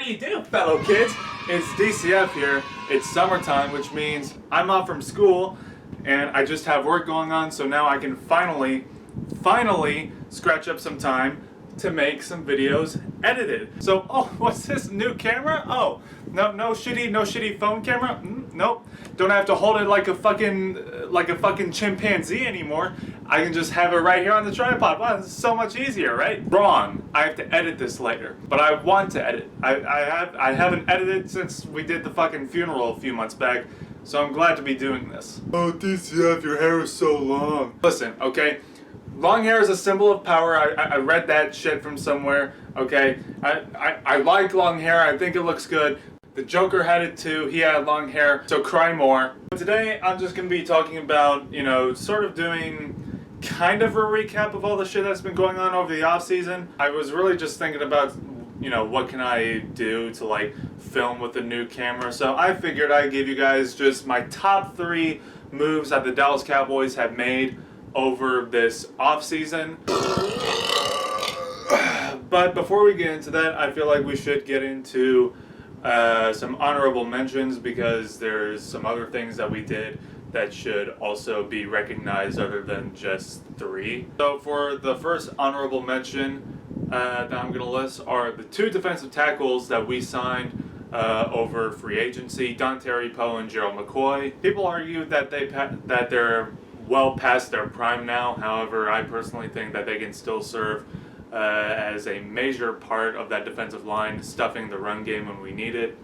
do you do, fellow kids? It's DCF here. It's summertime, which means I'm off from school and I just have work going on, so now I can finally scratch up some time to make some videos edited. So, oh, what's this new camera? Oh, no shitty phone camera? Nope. Don't have to hold it like a fucking chimpanzee anymore. I can just have it right here on the tripod. Wow, this is so much easier, right? Wrong. I have to edit this later, but I want to edit. I haven't edited since we did the fucking funeral a few months back, so I'm glad to be doing this. Oh, DCF, your hair is so long. Listen, okay? Long hair is a symbol of power. I read that shit from somewhere, okay? I like long hair. I think it looks good. The Joker had it too. He had long hair, so cry more. But today, I'm just going to be talking about, sort of doing kind of a recap of all the shit that's been going on over the offseason. I was really just thinking about, what can I do to, like, film with a new camera. So I figured I'd give you guys just my top 3 moves that the Dallas Cowboys have made over this offseason. But before we get into that, I feel like we should get into some honorable mentions, because there's some other things that we did that should also be recognized other than just 3. So for the first honorable mention that I'm going to list are the 2 defensive tackles that we signed over free agency, Dontari Poe and Gerald McCoy. People argue that they're well past their prime now. However, I personally think that they can still serve as a major part of that defensive line, stuffing the run game when we need it.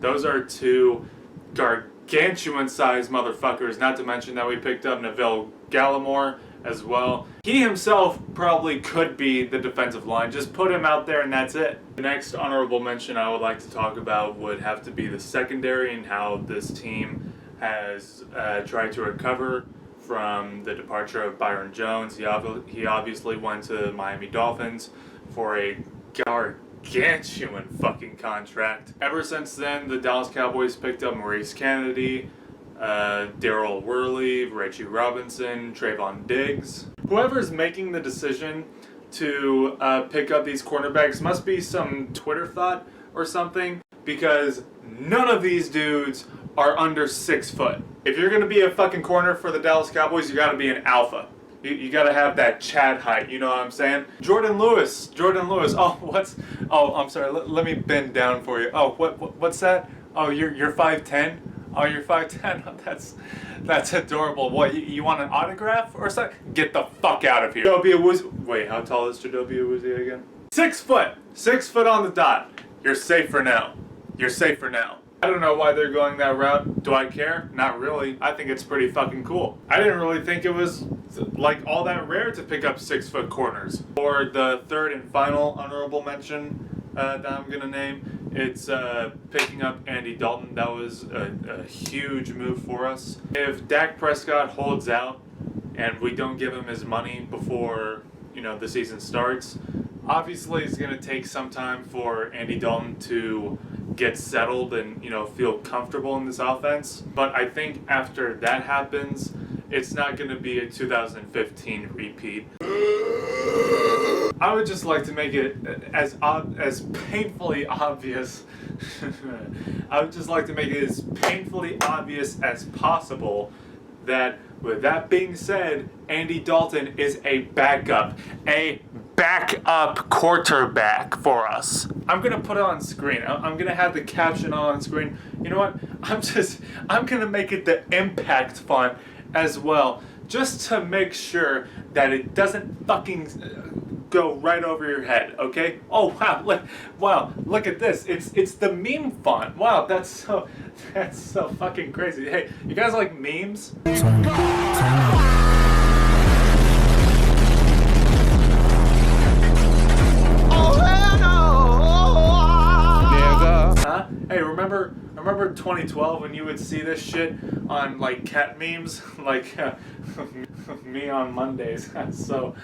Those are 2 gargantuan-sized motherfuckers, not to mention that we picked up Neville Gallimore as well. He himself probably could be the defensive line. Just put him out there and that's it. The next honorable mention I would like to talk about would have to be the secondary and how this team has tried to recover from the departure of Byron Jones. He obviously went to the Miami Dolphins for a gargantuan fucking contract. Ever since then, the Dallas Cowboys picked up Maurice Kennedy, Daryl Worley, Reggie Robinson, Trayvon Diggs. Whoever's making the decision to pick up these cornerbacks must be some Twitter thought or something, because none of these dudes are under 6 foot. If you're gonna be a fucking corner for the Dallas Cowboys, you gotta be an alpha. You gotta have that Chad height, you know what I'm saying? Jordan Lewis. Oh, I'm sorry, let me bend down for you. Oh, what's that? Oh, you're 5'10"? Oh, you're 5'10"? Oh, that's adorable. What, you want an autograph or something? Get the fuck out of here. Jadobi Awuzie. Wait, how tall is Jadobi Awuzie again? 6 foot! 6 foot on the dot. You're safe for now. I don't know why they're going that route. Do I care? Not really. I think it's pretty fucking cool. I didn't really think it was like all that rare to pick up 6 foot corners. For the third and final honorable mention that I'm gonna name, it's picking up Andy Dalton. That was a huge move for us. If Dak Prescott holds out and we don't give him his money before the season starts, obviously it's gonna take some time for Andy Dalton to get settled and feel comfortable in this offense. But I think after that happens, it's not going to be a 2015 repeat. I would just like to make it as painfully obvious. I would just like to make it as painfully obvious as possible that, with that being said, Andy Dalton is a backup quarterback for us. I'm gonna put it on screen. I'm gonna have the caption on screen. You know what? I'm gonna make it the impact font as well, just to make sure that it doesn't fucking go right over your head. Okay? Oh wow! Look at this. It's the meme font. Wow, that's so fucking crazy. Hey, you guys like memes? Hey, remember 2012 when you would see this shit on like cat memes, like me on Mondays? That's so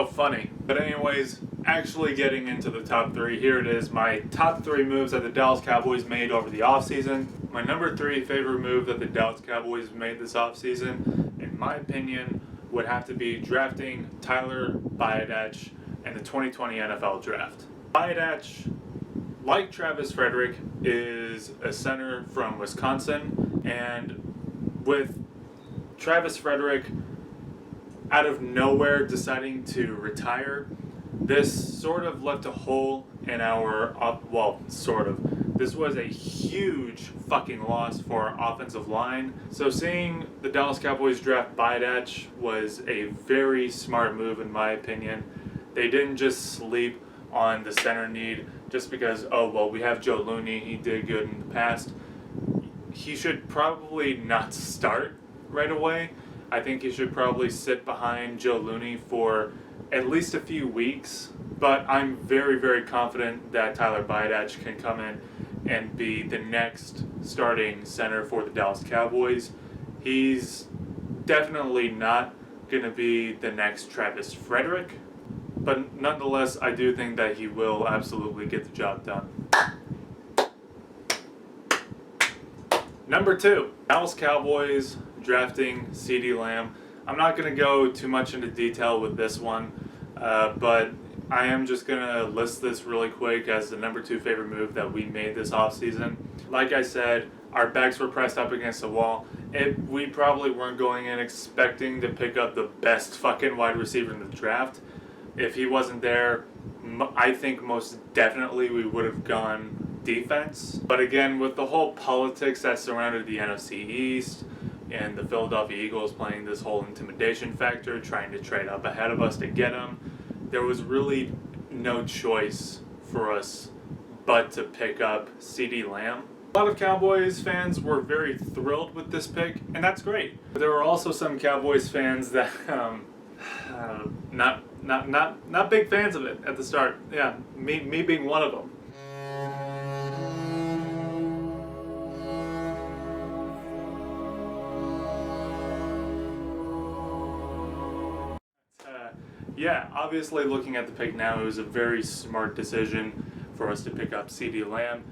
funny. But anyways, actually getting into the top 3, here it is, my top 3 moves that the Dallas Cowboys made over the offseason. My number 3 favorite move that the Dallas Cowboys made this offseason, in my opinion, would have to be drafting Tyler Biadasz in the 2020 NFL Draft. Biadasz like Travis Frederick, is a center from Wisconsin, and with Travis Frederick out of nowhere deciding to retire, this sort of left a hole in our, this was a huge fucking loss for our offensive line. So seeing the Dallas Cowboys draft Bidach was a very smart move in my opinion. They didn't just sleep on the center need just because, oh, well, we have Joe Looney, he did good in the past. He should probably not start right away. I think he should probably sit behind Joe Looney for at least a few weeks, but I'm very, very confident that Tyler Bidach can come in and be the next starting center for the Dallas Cowboys. He's definitely not going to be the next Travis Frederick, but nonetheless, I do think that he will absolutely get the job done. Number 2, Dallas Cowboys drafting CeeDee Lamb. I'm not going to go too much into detail with this one, but I am just going to list this really quick as the number 2 favorite move that we made this offseason. Like I said, our backs were pressed up against the wall. We probably weren't going in expecting to pick up the best fucking wide receiver in the draft. If he wasn't there, I think most definitely we would have gone defense. But again, with the whole politics that surrounded the NFC East, and the Philadelphia Eagles playing this whole intimidation factor, trying to trade up ahead of us to get him, there was really no choice for us but to pick up CeeDee Lamb. A lot of Cowboys fans were very thrilled with this pick, and that's great. But there were also some Cowboys fans that not big fans of it at the start. Yeah, me being one of them. Yeah, obviously looking at the pick now, it was a very smart decision for us to pick up CeeDee Lamb.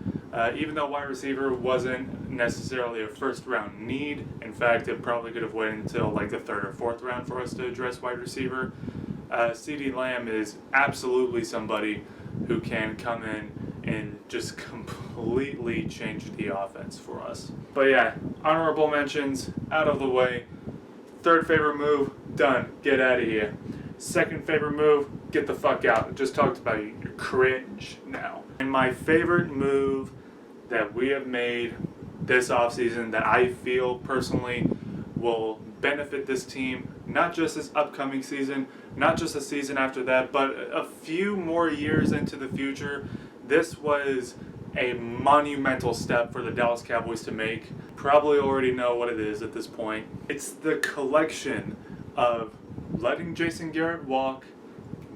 Even though wide receiver wasn't necessarily a first round need, in fact it probably could have waited until like the 3rd or 4th round for us to address wide receiver. CeeDee Lamb is absolutely somebody who can come in and just completely change the offense for us. But yeah, honorable mentions out of the way. 3rd favorite move, done, get out of here. 2nd favorite move, get the fuck out. I just talked about you. You're cringe now. And my favorite move that we have made this offseason that I feel personally will benefit this team, not just this upcoming season, not just the season after that, but a few more years into the future. This was a monumental step for the Dallas Cowboys to make. Probably already know what it is at this point. It's the collection of letting Jason Garrett walk,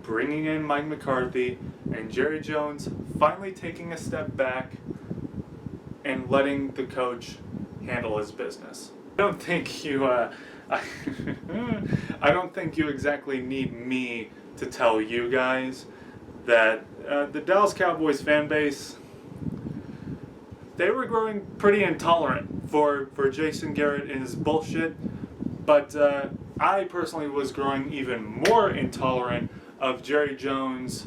bringing in Mike McCarthy, and Jerry Jones finally taking a step back and letting the coach handle his business. I don't think you I don't think you exactly need me to tell you guys that the Dallas Cowboys fan base, they were growing pretty intolerant for Jason Garrett and his bullshit, but I personally was growing even more intolerant of Jerry Jones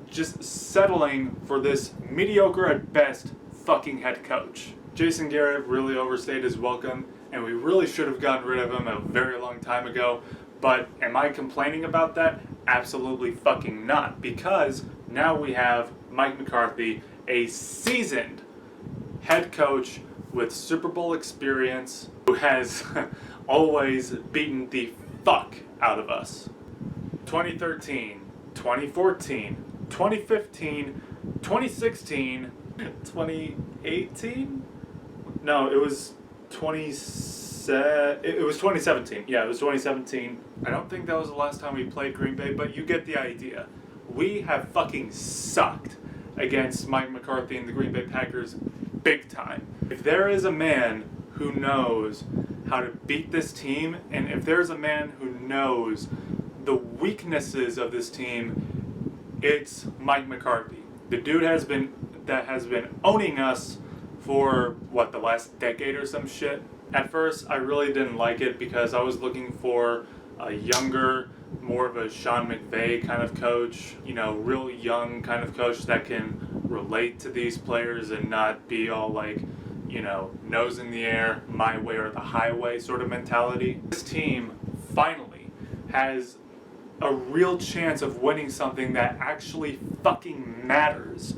just settling for this mediocre at best fucking head coach. Jason Garrett really overstayed his welcome, and we really should have gotten rid of him a very long time ago. But am I complaining about that? Absolutely fucking not, because now we have Mike McCarthy, a seasoned head coach with Super Bowl experience, who has always beaten the fuck out of us. 2013, 2014, 2015, 2016, 2018? No, it was 2017. Yeah, it was 2017. I don't think that was the last time we played Green Bay, but you get the idea. We have fucking sucked against Mike McCarthy and the Green Bay Packers big time. If there is a man who knows how to beat this team, and if there's a man who knows the weaknesses of this team, it's Mike McCarthy. The dude has been owning us for the last decade or some shit. At first, I really didn't like it because I was looking for a younger, more of a Sean McVay kind of coach, real young kind of coach that can relate to these players and not be all like, you know, nose in the air, my way or the highway sort of mentality. This team finally has a real chance of winning something that actually fucking matters.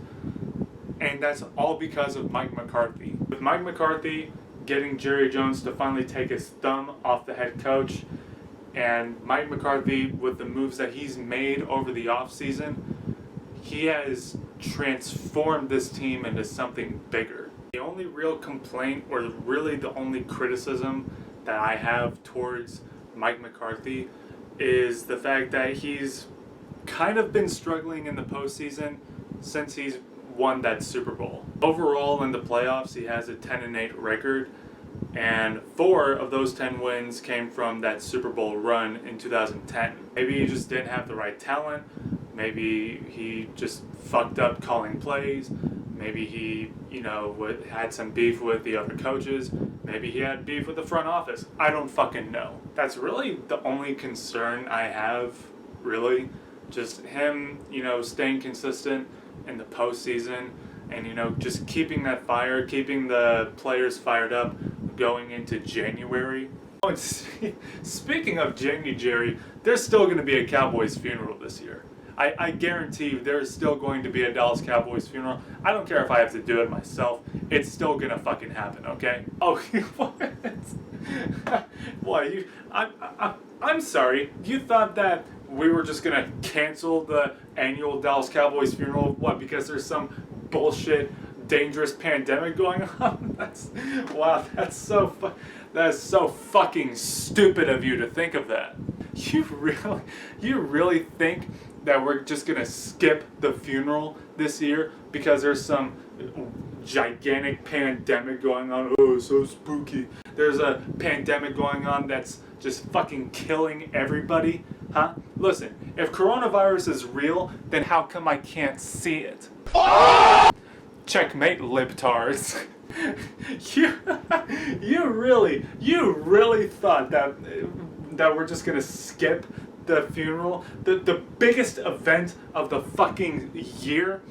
And that's all because of Mike McCarthy. With Mike McCarthy getting Jerry Jones to finally take his thumb off the head coach, and Mike McCarthy with the moves that he's made over the offseason, he has transformed this team into something bigger. The only real complaint, or really the only criticism that I have towards Mike McCarthy, is the fact that he's kind of been struggling in the postseason since he's won that Super Bowl. Overall in the playoffs, he has a 10-8 record, and 4 of those 10 wins came from that Super Bowl run in 2010. Maybe he just didn't have the right talent. Maybe he just fucked up calling plays. Maybe he, you know, had some beef with the other coaches. Maybe he had beef with the front office. I don't fucking know. That's really the only concern I have, really. Just him, you know, staying consistent in the postseason and, you know, just keeping that fire, keeping the players fired up going into January. Oh, and speaking of January, there's still going to be a Cowboys funeral this year. I guarantee you there's still going to be a Dallas Cowboys funeral. I don't care if I have to do it myself. It's still going to fucking happen, okay? Oh, what? What? I'm sorry. You thought that we were just going to cancel the annual Dallas Cowboys funeral? What, because there's some bullshit, dangerous pandemic going on? Wow, that's so fucking stupid of you to think of that. You really think that we're just gonna skip the funeral this year because there's some gigantic pandemic going on? Oh, so spooky. There's a pandemic going on that's just fucking killing everybody, huh? Listen, if coronavirus is real, then how come I can't see it? Oh! Checkmate, libtards. You really thought that we're just gonna skip the funeral, the biggest event of the fucking year?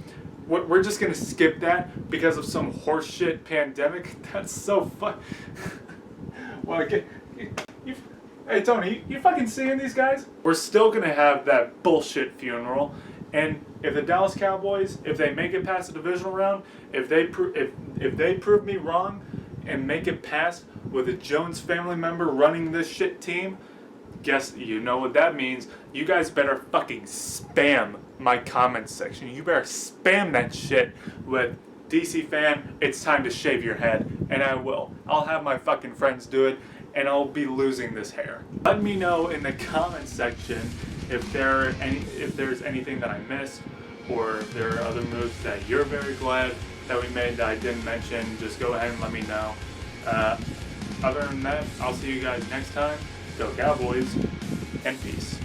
We're just gonna skip that because of some horseshit pandemic? That's so Well, hey Tony, you fucking seeing these guys? We're still gonna have that bullshit funeral, and if the Dallas Cowboys, if they make it past the divisional round, if they prove me wrong and make it past with a Jones family member running this shit team, guess you know what that means. You guys better fucking spam my comments section. You better spam that shit with DC fan, it's time to shave your head. And I will. I'll have my fucking friends do it, and I'll be losing this hair. Let me know in the comments section if there's anything that I missed, or if there are other moves that you're very glad that we made that I didn't mention. Just go ahead and let me know. Other than that, I'll see you guys next time. Go Cowboys, and peace.